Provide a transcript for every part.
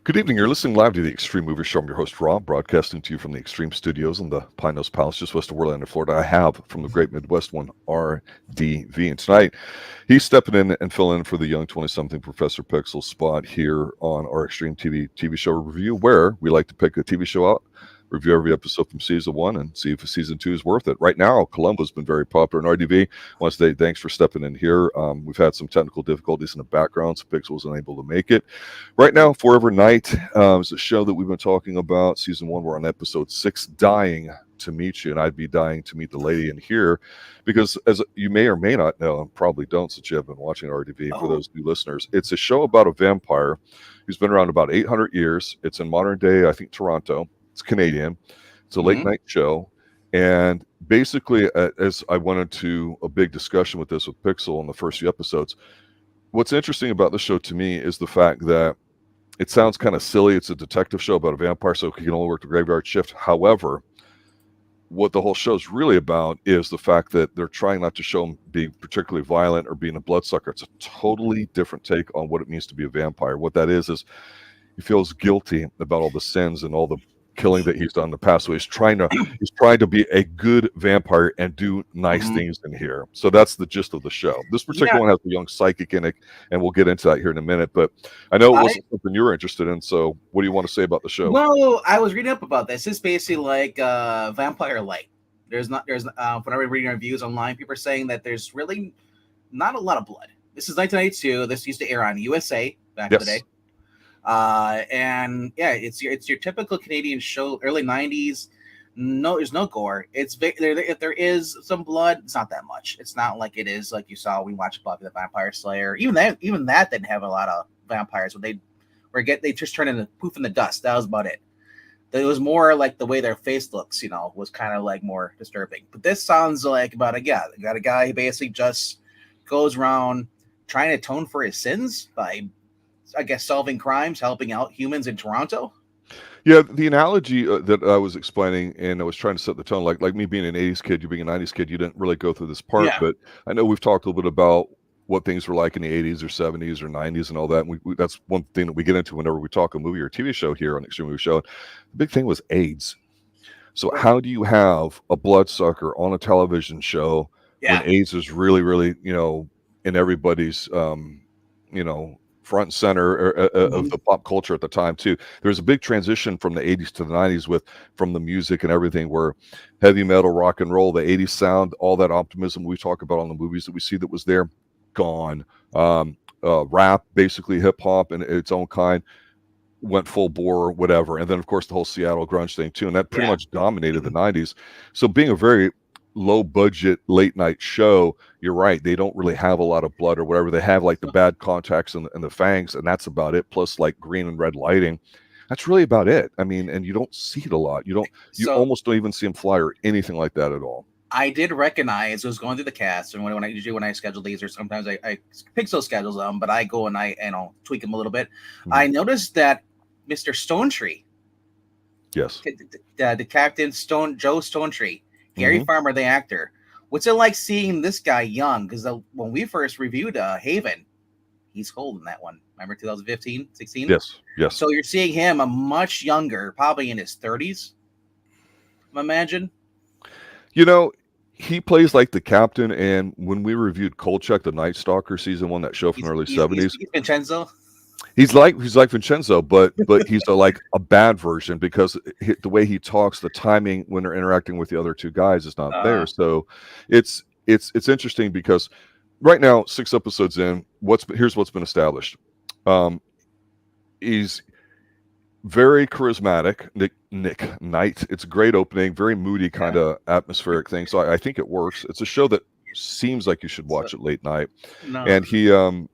Good evening. You're listening live to the Xtreme Movie Show. I'm your host, Rob, broadcasting to you from the Xtreme Studios in the Pine Hills Palace, just west of Orlando, Florida. I have from the great Midwest one, RDV. And tonight, he's stepping in and filling in for the young 20-something Professor Pixel spot here on our Xtreme TV show review, where we like to pick a TV show out, review every episode from season one, and see if season two is worth it. Right now, Columbo's been very popular, and RDV, I want to say thanks for stepping in here. We've had some technical difficulties in the background, so Pixel was unable to make it. Right now, Forever Night is a show that we've been talking about. Season one, we're on episode 6, Dying to Meet You, and I'd be dying to meet the lady in here because, as you may or may not know, and probably don't since you have been watching RDV, for those new listeners, it's a show about a vampire who's been around about 800 years. It's in modern day, I think, Toronto. It's Canadian. It's a late night show. And basically, as I went into a big discussion with this with Pixel in the first few episodes, what's interesting about the show to me is the fact that it sounds kind of silly. It's a detective show about a vampire, so he can only work the graveyard shift. However, what the whole show is really about is the fact that they're trying not to show him being particularly violent or being a bloodsucker. It's a totally different take on what it means to be a vampire. What that is he feels guilty about all the sins and all the killing that he's done in the past. So he's trying to be a good vampire and do nice things in here. So that's the gist of the show. This particular one has a young psychic in it, and we'll get into that here in a minute. But I know it wasn't something you were interested in. So what do you want to say about the show? Well, I was reading up about this. It's basically like Vampire Light. When I was reading reviews online, people are saying that there's really not a lot of blood. This is 1992. This used to air on USA back in the day. And yeah, it's your typical Canadian show, early 90s. No, there's no gore. If there is some blood, it's not that much. It's not like it is like you saw we watched Buffy the Vampire Slayer. Even that didn't have a lot of vampires. They just turn into poof in the dust. That was about it. It was more like the way their face looks, was kind of like more disturbing. But this sounds like about a guy. Got a guy who basically just goes around trying to atone for his sins by, I guess, solving crimes, helping out humans in Toronto. Yeah, the analogy that I was explaining, and I was trying to set the tone, like me being an 80s kid, you being a 90s kid, you didn't really go through this part, but I know we've talked a little bit about what things were like in the 80s or 70s or 90s and all that. And that's one thing that we get into whenever we talk a movie or TV show here on Xtreme Movie Show. The big thing was AIDS. So how do you have a bloodsucker on a television show when AIDS is really, really, in everybody's, front and center of the pop culture at the time too. There's a big transition from the 80s to the 90s from the music and everything, where heavy metal, rock and roll, the 80s sound, all that optimism we talk about on the movies that we see that was there, gone. Rap, basically hip hop in its own kind, went full bore, whatever. And then of course the whole Seattle grunge thing too, and that pretty much dominated the 90s. So being a very low budget late night show, you're right, they don't really have a lot of blood or whatever. They have like the bad contacts and the fangs, and that's about it, plus like green and red lighting. That's really about it. I mean, and you don't see it a lot. You almost don't even see them fly or anything like that at all. I did recognize, I was going through the cast, and when I schedule these, or sometimes I Pixel schedules them, but I go and I tweak them a little bit. I noticed that Mr. Stonetree, the Captain Joe Stonetree, Gary Farmer, the actor. What's it like seeing this guy young? Because when we first reviewed Haven, he's old in that one. Remember 2015, 16? Yes. So you're seeing him a much younger, probably in his 30s, I imagine. He plays like the captain, and when we reviewed Kolchak, the Night Stalker season one, that show from the early 70s, he's Vincenzo. He's like Vincenzo, but he's a bad version, because the way he talks, the timing when they're interacting with the other two guys is not there. So it's interesting because right now, 6 episodes in, here's what's been established. He's very charismatic, Nick Knight. It's a great opening, very moody kind of atmospheric thing. So I think it works. It's a show that seems like you should watch it late night. No. And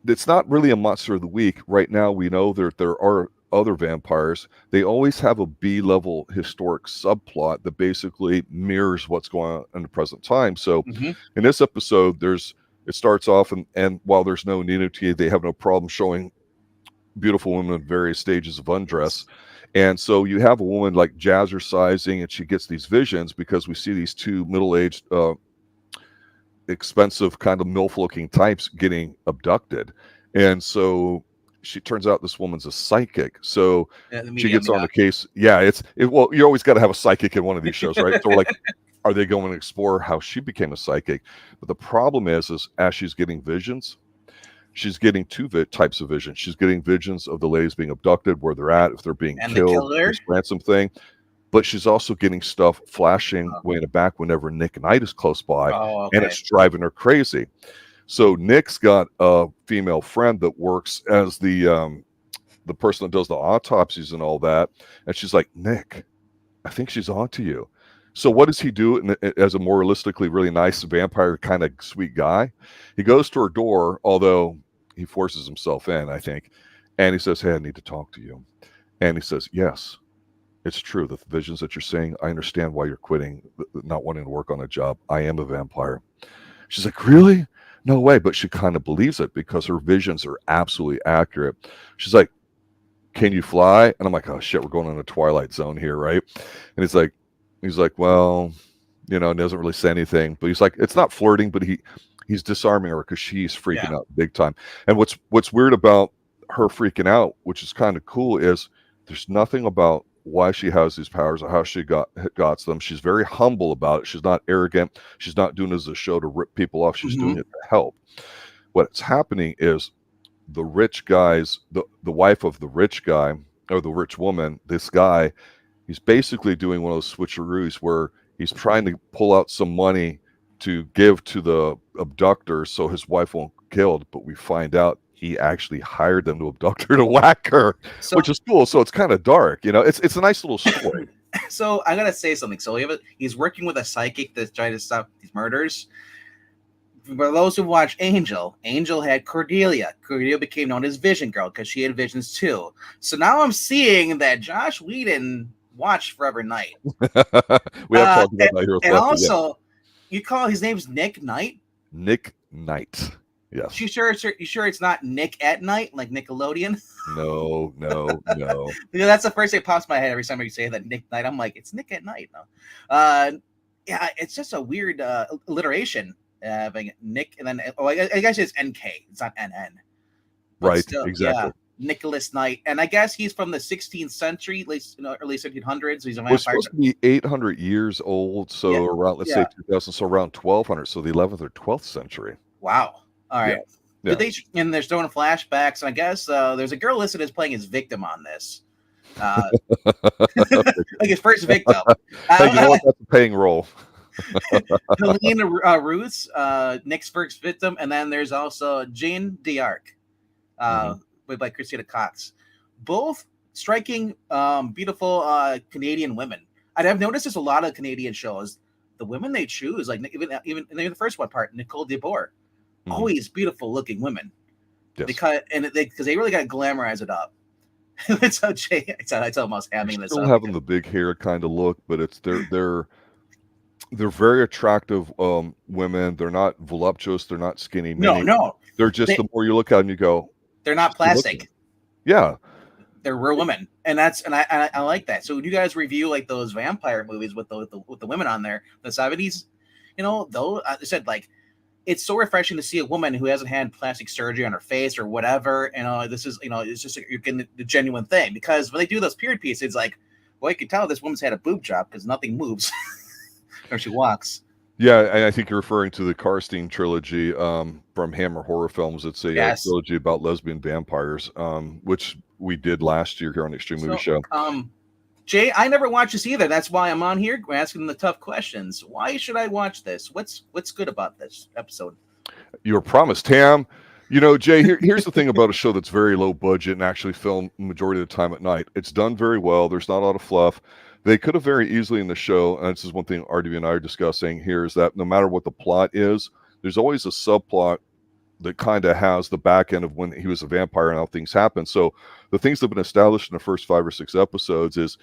it's not really a monster of the week. Right now, we know that there are other vampires. They always have a B-level historic subplot that basically mirrors what's going on in the present time. So in this episode, it starts off, and while there's no nudity, they have no problem showing beautiful women in various stages of undress. And so you have a woman like jazzercising, and she gets these visions because we see these two middle-aged expensive kind of MILF looking types getting abducted. And so she turns out this woman's a psychic. So The she medium, gets on the case. Yeah, well, you always got to have a psychic in one of these shows, right? So we're like, are they going to explore how she became a psychic? But the problem is as she's getting visions, she's getting two types of visions. She's getting visions of the ladies being abducted, where they're at, if they're being and killed, the killer. this ransom thing. But she's also getting stuff flashing way in the back whenever Nick Knight is close by, and it's driving her crazy. So Nick's got a female friend that works as the person that does the autopsies and all that, and she's like, Nick, I think she's onto you. So what does he do as a moralistically really nice vampire kind of sweet guy? He goes to her door, although he forces himself in, I think, and he says, hey, I need to talk to you. And he says, yes, it's true. The visions that you're saying, I understand why you're quitting, not wanting to work on a job. I am a vampire. She's like, really? No way. But she kind of believes it because her visions are absolutely accurate. She's like, can you fly? And I'm like, oh shit, we're going in a Twilight Zone here, right? And he's like, well, you know, doesn't really say anything, but he's like, it's not flirting, but he's disarming her because she's freaking out big time. And what's weird about her freaking out, which is kind of cool, is there's nothing about why she has these powers or how she got them. She's very humble about it. She's not arrogant. She's not doing it as a show to rip people off. She's doing it to help. What's happening is the rich guys, the wife of the rich guy or the rich woman, this guy, he's basically doing one of those switcheroos where he's trying to pull out some money to give to the abductor so his wife won't get killed. But we find out he actually hired them to abduct her to whack her, which is cool. So it's kind of dark, you know. It's a nice little story. So I gotta say something. So he's working with a psychic that's trying to stop these murders. For those who watch Angel had Cordelia. Cordelia became known as Vision Girl because she had visions too. So now I'm seeing that Josh Whedon watched Forever Night. We have talked about that here. And also, you call his name's Nick Knight? Nick Knight. Yes. You sure it's not Nick at Night like Nickelodeon? No. Because that's the first thing that pops in my head every time you say that Nick Knight. I'm like, it's Nick at Night. No. Yeah, it's just a weird alliteration. Having Nick and then I guess it's NK. It's not NN. Right. Still, exactly. Yeah, Nicholas Knight, and I guess he's from the 16th century, at least early 1700s. He's a vampire. We're supposed to be 800 years old, so around let's say 2000, so around 1200, so the 11th or 12th century. Wow. All right. Yeah. And they're showing flashbacks, and I guess there's a girl listed as playing his victim on this. Like his first victim. Hey, you know what? That's a paying role. Helene Rousse, Nick's first victim, and then there's also Jean d'Arc, played by Christina Cox. Both striking, beautiful Canadian women. I've noticed there's a lot of Canadian shows. The women they choose, like even in the first one part, Nicole DeBoer, always beautiful looking women. Yes. Because they really got to glamorize it up. It's almost having this. Still having the big hair kind of look, but it's they're very attractive women. They're not voluptuous. They're not skinny. No. They're just the more you look at them, you go. They're not plastic. Yeah, they're real women, and I like that. So, when you guys review like those vampire movies with the women on there, the 70s, you know, though I said like it's so refreshing to see a woman who hasn't had plastic surgery on her face or whatever. This is it's just you're getting the genuine thing, because when they do those period pieces, it's like, well, you can tell this woman's had a boob job because nothing moves. Or she walks. Yeah, and I think you're referring to the Karstein trilogy from Hammer Horror Films. It's a trilogy about lesbian vampires, which we did last year here on the Xtreme Movie Show. Jay, I never watched this either. That's why I'm on here asking the tough questions. Why should I watch this? What's good about this episode? You were promised, Tam. You know, Jay, here's the thing about a show that's very low budget and actually filmed majority of the time at night. It's done very well. There's not a lot of fluff. They could have very easily in the show, and this is one thing RDV and I are discussing here, is that no matter what the plot is, there's always a subplot that kind of has the back end of when he was a vampire and how things happen. So the things that have been established in the first 5 or 6 episodes is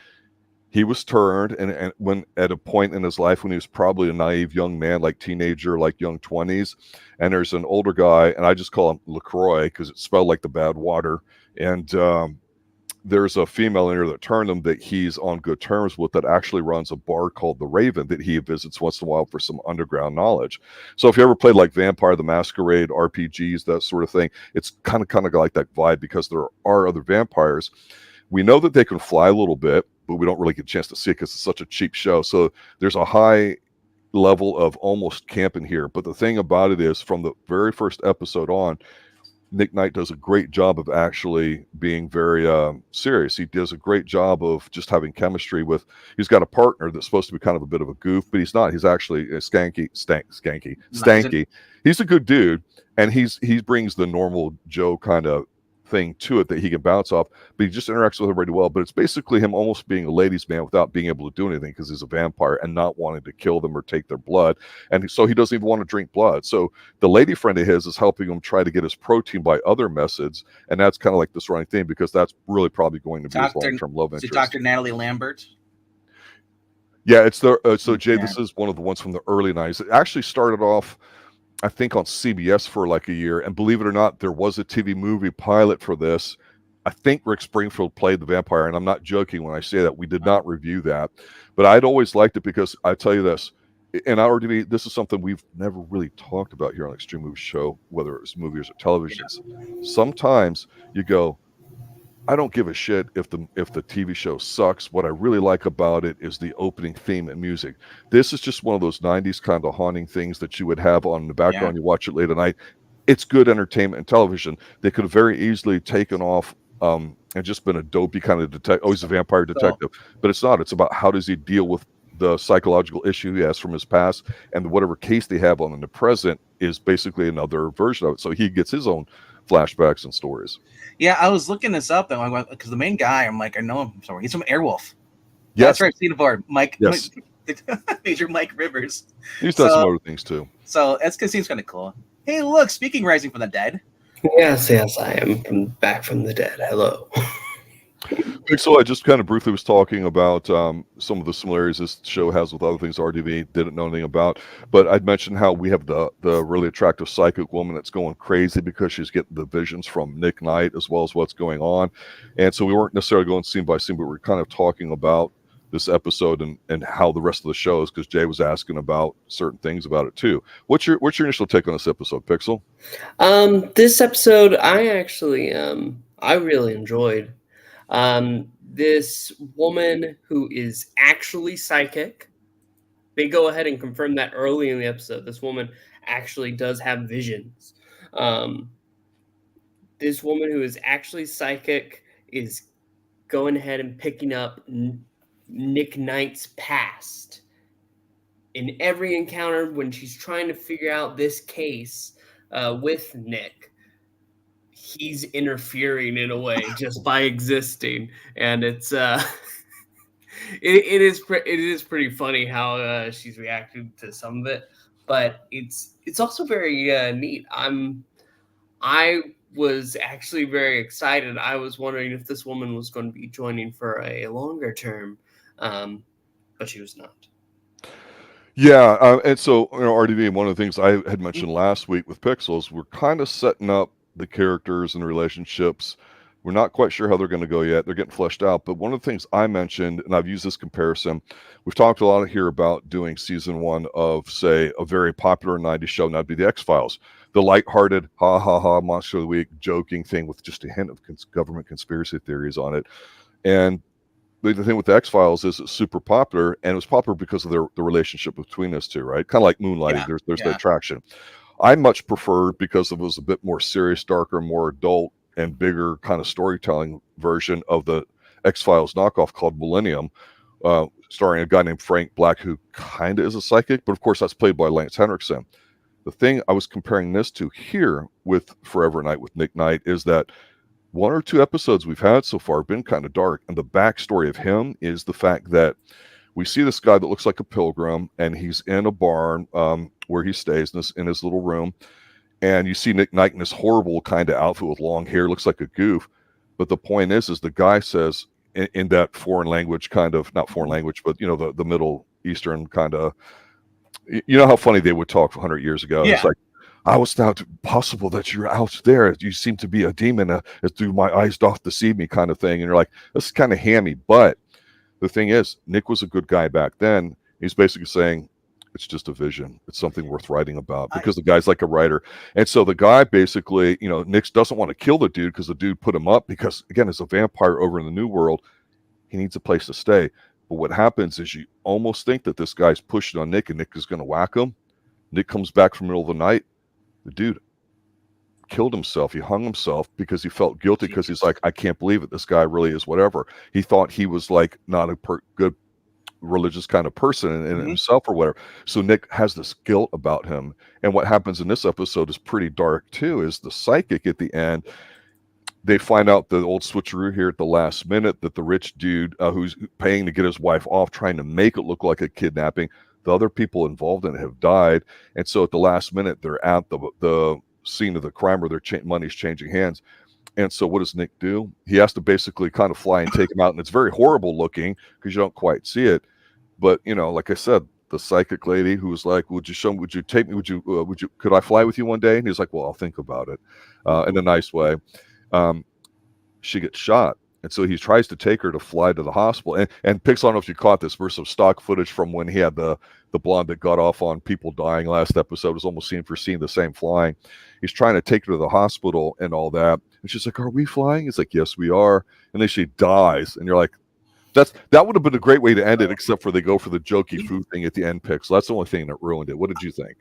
he was turned, and when at a point in his life when he was probably a naive young man, like teenager, like young 20s, and there's an older guy, and I just call him LaCroix because it's spelled like the bad water, and there's a female in here that turned him that he's on good terms with that actually runs a bar called The Raven that he visits once in a while for some underground knowledge. So if you ever played like Vampire the Masquerade, RPGs, that sort of thing, it's kind of like that vibe because there are other vampires. We know that they can fly a little bit, but we don't really get a chance to see it because it's such a cheap show. So there's a high level of almost camp in here. But the thing about it is, from the very first episode on, Nick Knight does a great job of actually being very serious. He does a great job of just having chemistry with. He's got a partner that's supposed to be kind of a bit of a goof, but he's not. He's actually stanky. He's a good dude, and he brings the normal Joe kind of thing to it that he can bounce off, but he just interacts with everybody well. But it's basically him almost being a ladies' man without being able to do anything because he's a vampire and not wanting to kill them or take their blood. And so he doesn't even want to drink blood. So the lady friend of his is helping him try to get his protein by other methods. And that's kind of like this running thing because that's really probably going to be his long-term love interest. Dr. Natalie Lambert. Yeah, it's the so Jay, this is one of the ones from the early 90s. It actually started off, I think, on CBS for like a year. And believe it or not, there was a TV movie pilot for this. I think Rick Springfield played the vampire, and I'm not joking when I say that. We did not review that. But I'd always liked it because I tell you this, and this is something we've never really talked about here on Xtreme Movie Show, whether it's movies or televisions. Sometimes you go, I don't give a shit if the TV show sucks. What I really like about it is the opening theme and music. This is just one of those 90s kind of haunting things that you would have on in the background. Yeah. You watch it late at night. It's good entertainment and television. They could have very easily taken off and just been a dopey kind of detective. Oh, he's a vampire detective. But it's not. It's about how does he deal with the psychological issue he has from his past, and whatever case they have on in the present is basically another version of it. So he gets his own flashbacks and stories. Yeah, I was looking this up because the main guy, I'm like, I know him somewhere. He's from Airwolf. Yes. That's right, I've seen the board. Mike, yes. Major Mike Rivers. He's done some other things too. So that's because seems kind of cool. Hey, look, speaking Rising from the Dead. Yes, I am back from the dead. Hello. So I just kind of briefly was talking about some of the similarities this show has with other things RDV didn't know anything about, but I'd mentioned how we have the really attractive psychic woman that's going crazy because she's getting the visions from Nick Knight as well as what's going on, and so we weren't necessarily going scene by scene, but we're kind of talking about this episode and how the rest of the show is, because Jay was asking about certain things about it too. What's your initial take on this episode, Pixel? This episode I actually I really enjoyed. This woman who is actually psychic, they go ahead and confirm that early in the episode. This woman actually does have visions. This woman who is actually psychic is going ahead and picking up Nick Knight's past. In every encounter when she's trying to figure out this case with Nick, he's interfering in a way just by existing, and it's it is pretty funny how she's reacting to some of it, but it's also very neat. I was actually very excited. I was wondering if this woman was going to be joining for a longer term, but she was not. Yeah, and so RDV, one of the things I had mentioned last week with Pixels, we're kind of setting up the characters and relationships. We're not quite sure how they're going to go yet. They're getting fleshed out. But one of the things I mentioned, and I've used this comparison, we've talked a lot here about doing season 1 of, say, a very popular 90s show, and that'd be the X-Files. The lighthearted, monster of the week, joking thing with just a hint of government conspiracy theories on it. And the thing with the X-Files is it's super popular, and it was popular because of the relationship between us two, right? Kind of like Moonlighting. Yeah, there's the attraction. I much preferred, because it was a bit more serious, darker, more adult, and bigger kind of storytelling version of the X-Files knockoff called Millennium, starring a guy named Frank Black, who kind of is a psychic, but of course that's played by Lance Henriksen. The thing I was comparing this to here with Forever Night with Nick Knight is that 1 or 2 episodes we've had so far have been kind of dark, and the backstory of him is the fact that we see this guy that looks like a pilgrim, and he's in a barn where he stays in his little room. And you see Nick Knight in this horrible kind of outfit with long hair, looks like a goof. But the point is the guy says in that foreign language kind of, not foreign language, but, the Middle Eastern kind of, how funny they would talk 100 years ago. Yeah. It's like, how is that possible that you're out there? You seem to be a demon. Do my eyes doth deceive me, kind of thing. And you're like, this is kind of hammy. But the thing is, Nick was a good guy back then. He's basically saying, it's just a vision. It's something worth writing about, because the guy's like a writer. And so the guy basically, Nick doesn't want to kill the dude because the dude put him up, because, again, as a vampire over in the New World, he needs a place to stay. But what happens is you almost think that this guy's pushing on Nick and Nick is going to whack him. Nick comes back from the middle of the night. The dude killed himself. He hung himself because he felt guilty, because he's like, I can't believe it. This guy really is whatever. He thought he was like not a good religious kind of person in himself or whatever. So Nick has this guilt about him. And what happens in this episode is pretty dark too, is the psychic at the end. They find out the old switcheroo here at the last minute, that the rich dude who's paying to get his wife off, trying to make it look like a kidnapping, the other people involved in it have died. And so at the last minute, they're at the scene of the crime where their money's changing hands. And so what does Nick do? He has to basically kind of fly and take him out. And it's very horrible looking because you don't quite see it. But, like I said, the psychic lady who was like, would you take me? Could I fly with you one day? And he's like, well, I'll think about it in a nice way. She gets shot. And so he tries to take her to fly to the hospital. And Pix, I don't know if you caught this, versus some stock footage from when he had the blonde that got off on people dying last episode. It was almost scene for scene the same flying. He's trying to take her to the hospital and all that. And she's like, are we flying? He's like, yes, we are. And then she dies. And you're like, that would have been a great way to end it, except for they go for the jokey food thing at the end, Pix. So that's the only thing that ruined it. What did you think?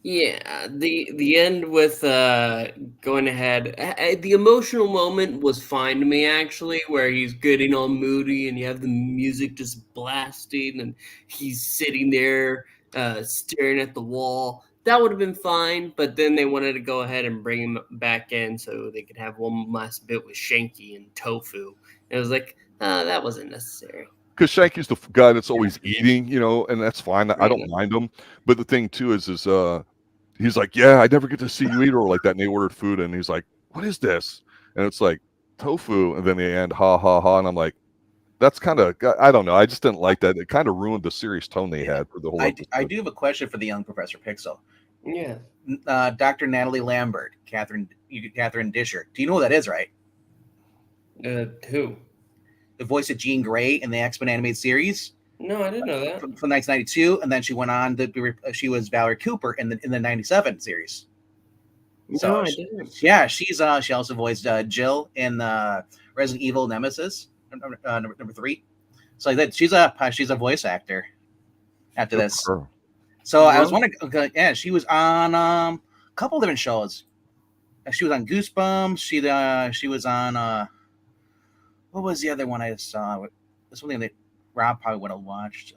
Yeah, the end with going ahead, the emotional moment was fine to me, actually, where he's getting all moody and you have the music just blasting and he's sitting there staring at the wall. That would have been fine, but then they wanted to go ahead and bring him back in so they could have one last bit with Shanky and Tofu. And it was like, that wasn't necessary. Because Shanky's the guy that's always eating, and that's fine. I don't mind him. But the thing, too, is he's like, yeah, I never get to see you eat or like that. And they ordered food, and he's like, what is this? And it's like, tofu. And then they end, ha, ha, ha. And I'm like, that's kind of, I don't know. I just didn't like that. It kind of ruined the serious tone they had for the whole episode. I do have a question for the young Professor Pixel. Yeah. Dr. Natalie Lambert, Catherine Disher. Do you know who that is, right? Who? The voice of Jean Grey in the X-Men animated series. No, I didn't know that. From 1992, and then she went on she was Valerie Cooper in the 97 series. So I didn't. She also voiced Jill in Resident Evil Nemesis number 3. So like that, she's a voice actor after this. Sure. So I was wondering, she was on a couple different shows. She was on Goosebumps. She was on what was the other one I saw? This one that Rob probably would have watched.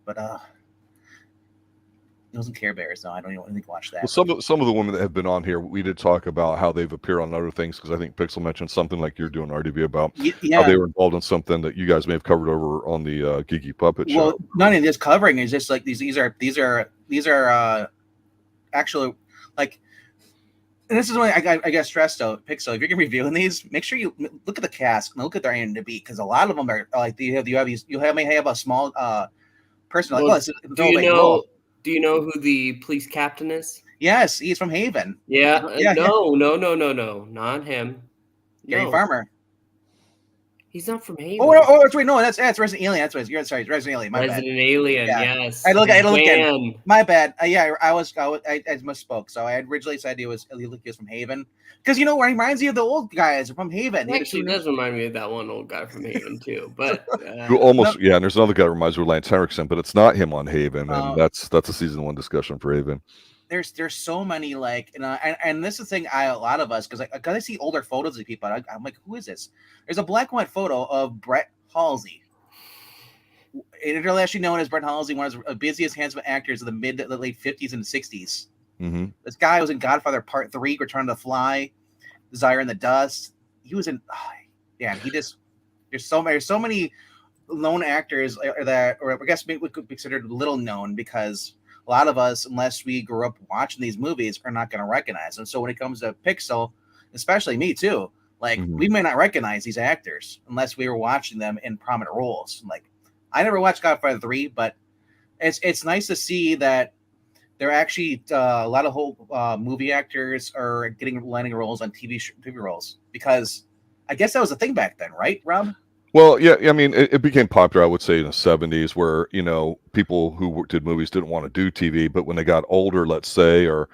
But it wasn't Care Bears. No, I don't even think watch that. Well, some of the women that have been on here, we did talk about how they've appeared on other things, because I think Pixel mentioned something like you're doing RDB about how they were involved in something that you guys may have covered over on the Geeky Puppet Show. Well, none of this covering is just like these are actually like. And this is why I get stressed out, Pixel. If you're reviewing these, make sure you look at the cast and look at their IMDb, because a lot of them are like you may have a small person. Well, like, do you know who the police captain is? Yes, he's from Haven. Yeah. No, not him. Gary Farmer. He's not from Haven. That's Resident Alien. That's what you're sorry, Resident Alien. Resident Alien. Yes. I look at him. My bad. I misspoke. So I originally said he was from Haven, because he reminds you of the old guys from Haven. He actually does remind me of that one old guy from Haven too. But almost, yeah. And there's another guy that reminds me of Lance Henriksen, but it's not him on Haven, and that's a season 1 discussion for Haven. There's so many and this is the thing a lot of us, because I see older photos of people, I'm like, who is this? There's a black and white photo of Brett Halsey, internationally known as Brett Halsey, one of the busiest, handsome actors of the mid to late 50s and 60s. Mm-hmm. This guy was in Godfather Part 3, Return to Fly, Desire in the Dust. He was in there's so many known actors that, or I guess maybe we could be considered little known, because a lot of us, unless we grew up watching these movies, are not going to recognize them. So when it comes to Pixel, especially me too, we may not recognize these actors unless we were watching them in prominent roles. Like, I never watched Godfather 3, but it's nice to see that they're actually a lot of whole movie actors are landing roles on TV roles because I guess that was a thing back then, right, Rob? Well, yeah, I mean, it became popular, I would say, in the 70s, where, people who did movies didn't want to do TV, but when they got older, let's say, or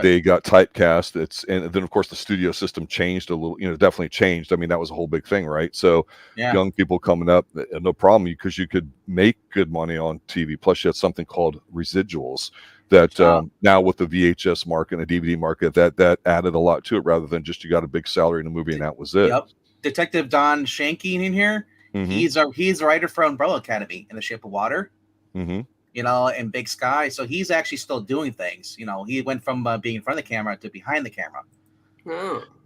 they got typecast, and then, of course, the studio system changed a little, definitely changed. I mean, that was a whole big thing, right? So young people coming up, no problem, because you could make good money on TV. Plus, you had something called residuals that now with the VHS market and the DVD market, that added a lot to it rather than just you got a big salary in a movie and that was it. Yep. Detective Don Shanky in here. Mm-hmm. He's a writer for Umbrella Academy in The Shape of Water. Mm-hmm. And Big Sky. So he's actually still doing things. He went from being in front of the camera to behind the camera.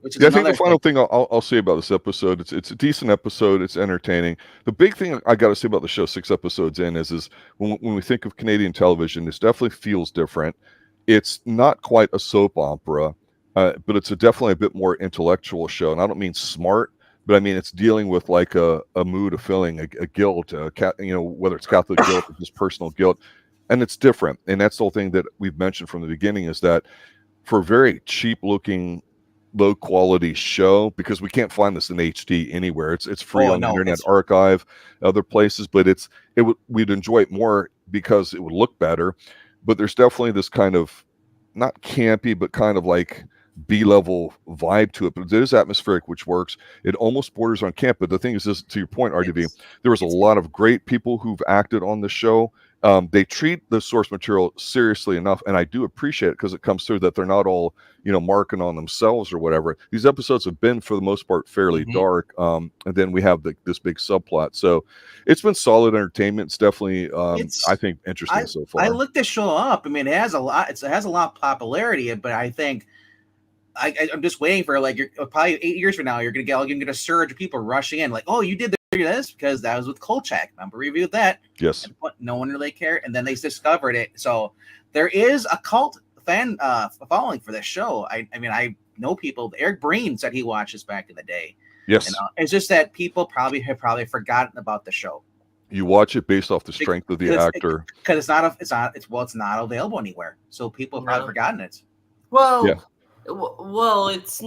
Which is I think the final thing I'll say about this episode, it's a decent episode. It's entertaining. The big thing I got to say about the show, 6 episodes in, is when we think of Canadian television, this definitely feels different. It's not quite a soap opera, but it's definitely a bit more intellectual show. And I don't mean smart, but I mean it's dealing with like a mood, a feeling, a guilt, whether it's Catholic guilt or just personal guilt, and it's different. And that's the whole thing that we've mentioned from the beginning, is that for a very cheap looking, low quality show, because we can't find this in HD anywhere. It's free on the Internet Archive, other places, but we'd enjoy it more because it would look better. But there's definitely this kind of not campy, but kind of like B-level vibe to it, but it is atmospheric, which works. It almost borders on camp, but the thing is, this, to your point, RDV, there was a lot of great people who've acted on the show. They treat the source material seriously enough, and I do appreciate it because it comes through that they're not all, marking on themselves or whatever. These episodes have been, for the most part, fairly dark, and then we have this big subplot. So it's been solid entertainment. It's definitely, I think, interesting so far. I looked this show up. I mean, it has a lot of popularity, but I think I'm just waiting for probably 8 years from now, you're gonna get a surge of people rushing in, like, oh, you did this because that was with Kolchak. Remember, we reviewed that. Yes. No one really cared, and then they discovered it. So there is a cult fan following for this show. I mean, I know people. Eric Breen said he watched this back in the day. Yes. It's just that people have forgotten about the show. You watch it based off the strength of the actor, because it's not available anywhere. So people have probably forgotten it. Well, yeah. Well, it's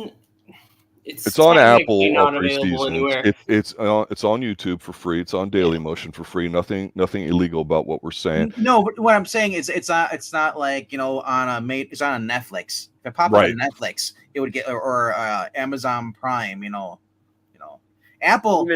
on Apple not all 3 available seasons. anywhere. It's on YouTube for free. It's on Daily Motion for free. Nothing illegal about what we're saying. No, but what I'm saying is it's not like it's on a Netflix. If it popped up on Netflix, it would get or Amazon Prime. Apple.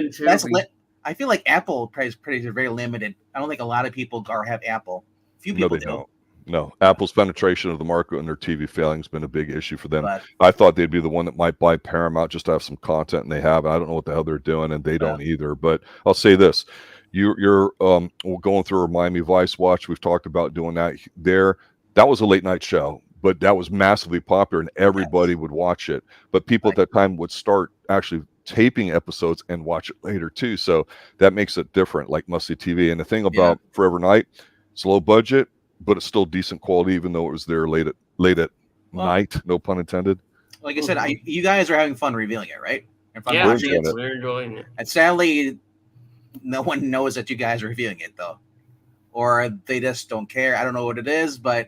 I feel like Apple is very limited. I don't think a lot of people have Apple. Few people do. No, Apple's penetration of the market and their TV failing has been a big issue for them. I thought they'd be the one that might buy Paramount just to have some content, and they have. I don't know what the hell they're doing, and they don't either. But I'll say this: you're going through a Miami Vice watch. We've talked about doing that there. That was a late night show, but that was massively popular, and everybody would watch it. But people at that time would start actually taping episodes and watch it later too. So that makes it different, like must-see TV. And the thing about Forever Night, it's low budget, but it's still decent quality, even though it was there late at night, no pun intended. Like I said, you guys are having fun revealing it, right? We're enjoying it. And sadly, no one knows that you guys are reviewing it, though, or they just don't care. I don't know what it is, but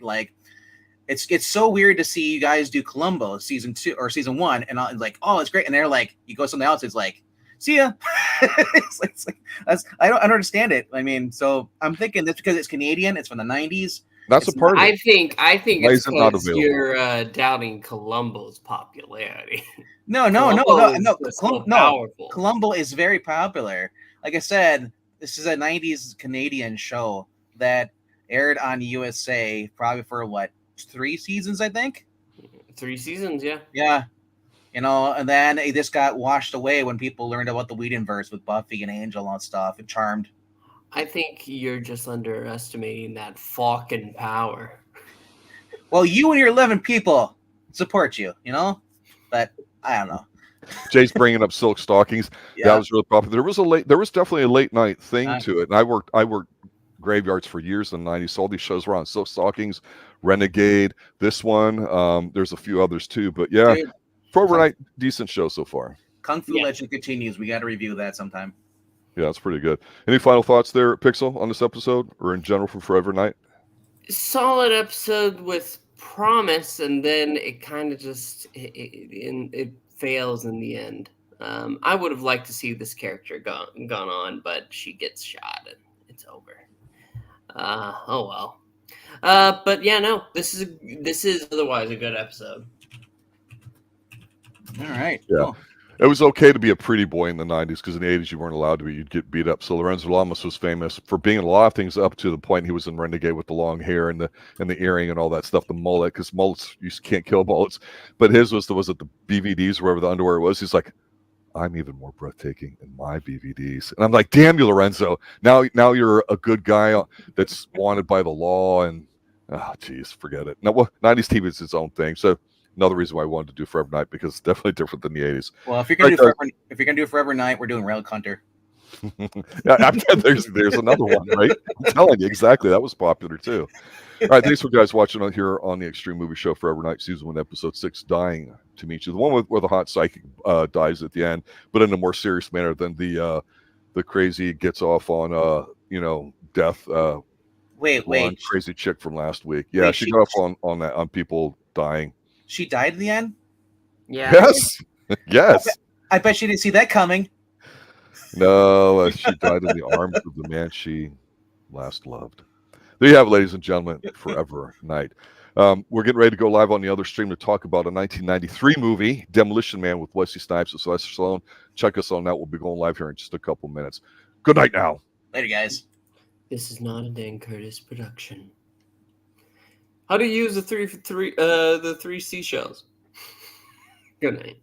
it's so weird to see you guys do Columbo season 2 or season 1, and it's like, oh, it's great, and they're like, you go something else, it's like, see ya. I don't understand it. I mean, so I'm thinking that's because it's Canadian. It's from the 90s. That's a part of it. I think it's because you're doubting Columbo's popularity. No. Columbo is very popular. Like I said, this is a 90s Canadian show that aired on USA probably for 3 seasons, I think. 3 seasons, yeah. Yeah. And then it just got washed away when people learned about the Whedonverse with Buffy and Angel and stuff and Charmed. I think you're just underestimating that fucking power. Well, you and your 11 people support you, but I don't know. Jay's bringing up Silk Stockings. Yeah. That was really popular. There was definitely a late night thing to it. And I worked graveyards for years in the 90s. So all these shows were on Silk Stockings, Renegade, this one. There's a few others too, but yeah. Dude. Forever Night, decent show so far. Kung Fu Legend continues. We got to review that sometime. Yeah, it's pretty good. Any final thoughts there, Pixel, on this episode, or in general for Forever Night? solid episode with promise, and then it kind of just it fails in the end. I would have liked to see this character gone on, but she gets shot and it's over. Oh well. But yeah, no, this is otherwise a good episode. All right. Yeah. Cool. It was okay to be a pretty boy in the 90s because in the 80s you weren't allowed to be. You'd get beat up. So Lorenzo Lamas was famous for being in a lot of things up to the point he was in Renegade with the long hair and the earring and all that stuff, the mullet, because mullets, you can't kill mullets. But his was it the BVDs, wherever the underwear was. He's like, I'm even more breathtaking in my BVDs. And I'm like, damn you, Lorenzo. Now you're a good guy that's wanted by the law. And, geez, forget it. No, well, 90s TV is its own thing. So another reason why I wanted to do Forever Night, because it's definitely different than the 80s. Well, if you're gonna do Forever Night, we're doing Relic Hunter. Yeah, there's another one, right? I'm telling you, exactly. That was popular too. All right, thanks for guys watching on here on the Xtreme Movie Show, Forever Night, Season 1, Episode 6, Dying to Meet You. The one where the hot psychic dies at the end, but in a more serious manner than the crazy gets off on death. Wait. Crazy chick from last week. Yeah, Wait, she got off on people dying. She died in the end? Yeah. Yes. Yes. I bet she didn't see that coming. No, she died in the arms of the man she last loved. There you have it, ladies and gentlemen, Forever Night. We're getting ready to go live on the other stream to talk about a 1993 movie, Demolition Man, with Wesley Snipes and Sylvester Stallone. Check us on that. We'll be going live here in just a couple minutes. Good night now. Later, guys. This is not a Dan Curtis production. How to use the three seashells. Good night.